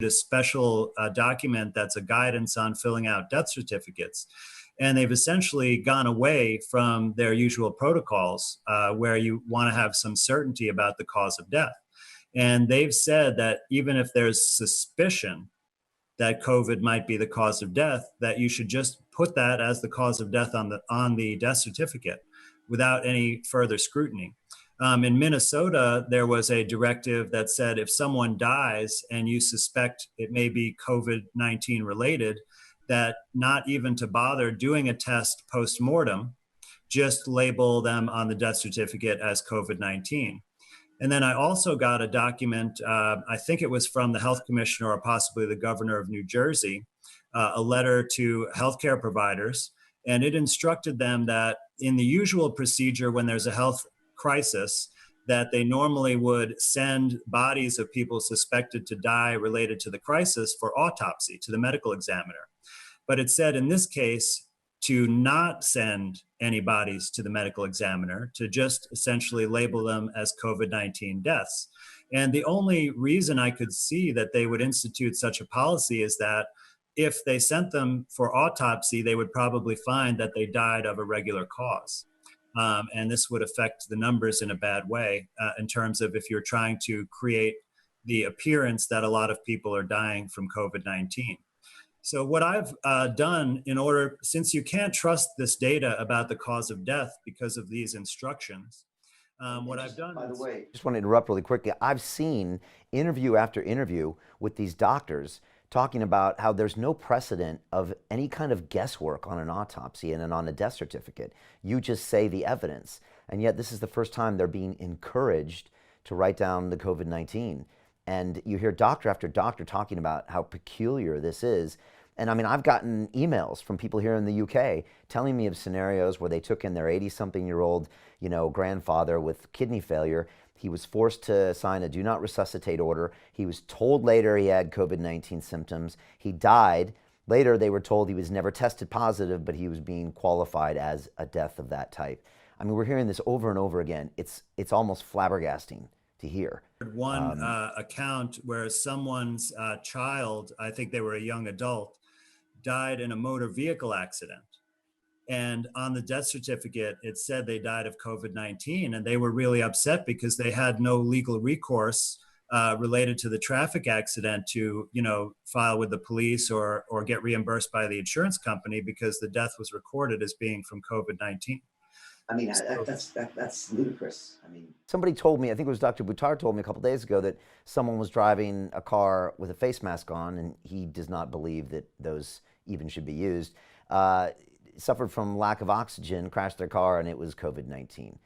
a special document that's a guidance on filling out death certificates. And they've essentially gone away from their usual protocols where you want to have some certainty about the cause of death. And they've said that even if there's suspicion that COVID might be the cause of death, that you should just put that as the cause of death on the death certificate without any further scrutiny. In Minnesota, there was a directive that said if someone dies and you suspect it may be COVID-19 related, that not even to bother doing a test post-mortem, just label them on the death certificate as COVID-19. And then I also got a document, I think it was from the health commissioner or possibly the governor of New Jersey, a letter to healthcare providers. And it instructed them that in the usual procedure when there's a health crisis, that they normally would send bodies of people suspected to die related to the crisis for autopsy to the medical examiner. But it said in this case to not send any bodies to the medical examiner, to just essentially label them as COVID-19 deaths. And the only reason I could see that they would institute such a policy is that if they sent them for autopsy, they would probably find that they died of a regular cause. And this would affect the numbers in a bad way in terms of if you're trying to create the appearance that a lot of people are dying from COVID-19. So what I've done in order, since you can't trust this data about the cause of death because of these instructions, what I've done. By the way, just want to interrupt really quickly. I've seen interview after interview with these doctors talking about how there's no precedent of any kind of guesswork on an autopsy and on a death certificate. You just say the evidence. And yet this is the first time they're being encouraged to write down the COVID-19. And you hear doctor after doctor talking about how peculiar this is. And I mean, I've gotten emails from people here in the UK telling me of scenarios where they took in their 80-something-year-old, grandfather with kidney failure. He was forced to sign a do not resuscitate order. He was told later he had COVID-19 symptoms. He died. Later, they were told he was never tested positive, but he was being qualified as a death of that type. I mean, we're hearing this over and over again. It's almost flabbergasting to hear. One account where someone's child, I think they were a young adult, died in a motor vehicle accident. And on the death certificate, it said they died of COVID-19. And they were really upset because they had no legal recourse related to the traffic accident to, file with the police or get reimbursed by the insurance company because the death was recorded as being from COVID-19. I mean, that's ludicrous. I mean, somebody told me, I think it was Dr. Buttar told me a couple days ago that someone was driving a car with a face mask on, and he does not believe that those even should be used. Suffered from lack of oxygen, crashed their car, and it was COVID-19.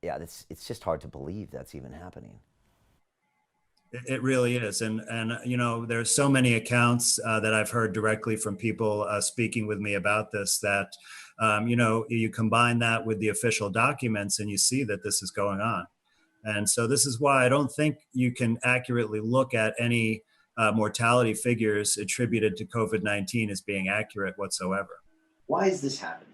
Yeah, it's just hard to believe that's even happening. It really is. And there's so many accounts that I've heard directly from people speaking with me about this that, you combine that with the official documents and you see that this is going on. And so this is why I don't think you can accurately look at any mortality figures attributed to COVID-19 as being accurate whatsoever. Why is this happening?